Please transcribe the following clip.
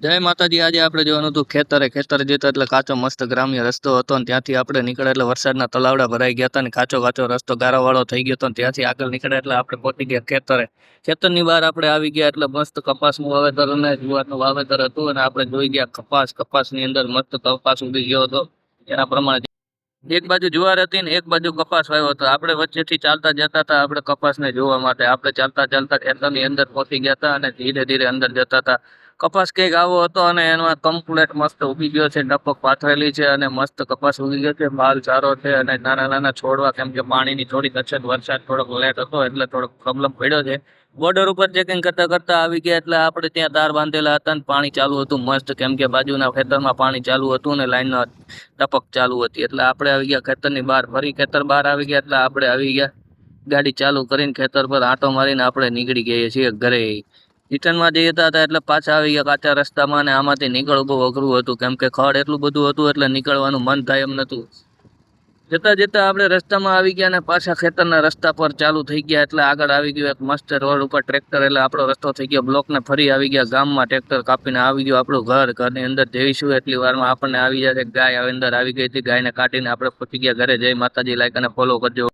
જય માતાજી। આજે આપણે જોવાનું હતું ખેતરે જતા એટલે કાચો મસ્ત ગ્રામ્ય રસ્તો હતો ને ત્યાંથી આપણે નીકળ્યા એટલે વરસાદના તલાવડા ભરાઈ ગયા હતા ને કાચો રસ્તો ગારાવાળો થઈ ગયો હતો ને ત્યાંથી આગળ નીકળ્યા એટલે આપણે પહોંચી ગયા ખેતરે। ખેતરની બહાર આપણે આવી ગયા એટલે મસ્ત કપાસનું વાવેતર અને જુવારનું વાવેતર હતું અને આપણે જોઈ ગયા કપાસની અંદર મસ્ત કપાસ ઉગી ગયો હતો એના પ્રમાણે એક બાજુ જુવાર હતી ને એક બાજુ કપાસ વાવ્યો હતો। આપણે વચ્ચેથી ચાલતા જતા હતા આપણે કપાસને જોવા માટે। આપણે ચાલતા ખેતરની અંદર પહોંચી ગયા હતા અને ધીરે ધીરે અંદર જતા હતા। કપાસ કંઈક આવો હતો અને એમાં કમ્પ્લેટ મસ્ત ઉગી ગયો છે, ટપક પાથરેલી છે અને મસ્ત કપાસ ઉગી ગયો છે, માલ સારો છે અને નાના નાના છોડવા, કેમ કે પાણીની થોડીક અછત, વરસાદ થોડોક લેટ હતો એટલે થોડોક પ્રોબ્લેમ પડ્યો છે। બોર્ડર ઉપર ચેકિંગ કરતા આવી ગયા એટલે આપણે ત્યાં તાર બાંધેલા હતા ને પાણી ચાલુ હતું મસ્ત, કેમ કે બાજુના ખેતરમાં પાણી ચાલુ હતું ને લાઈનનો ટપક ચાલુ હતી એટલે આપણે આવી ગયા ખેતરની બહાર। ફરી ખેતર બહાર આવી ગયા એટલે આપણે આવી ગયા ગાડી ચાલુ કરીને ખેતર પર આંટો મારીને આપણે નીકળી ગઈએ છીએ ઘરે। રિટર્નમાં જતા હતા એટલે પાછા આવી ગયા કાચા રસ્તામાં અને આમાંથી નીકળવું બહુ અઘરું હતું, કેમ કે ખડ એટલું બધું હતું એટલે નીકળવાનું મન થાય એમ નતું। જતા આપણે રસ્તામાં આવી ગયા અને પાછા ખેતરના રસ્તા પર ચાલુ થઈ ગયા એટલે આગળ આવી ગયું એક મસ્ત રોડ ઉપર ટ્રેક્ટર, એટલે આપણો રસ્તો થઈ ગયો બ્લોક ને ફરી આવી ગયા ગામમાં। ટ્રેક્ટર કાપીને આવી ગયું આપણું ઘરની અંદર જઈશું એટલી વારમાં આપણને આવી જશે ગાય અંદર આવી ગઈ હતી। ગાયને કાઢીને આપણે પહોંચી ગયા ઘરે। જય માતાજી, લાઈક અને ફોલો કરજો।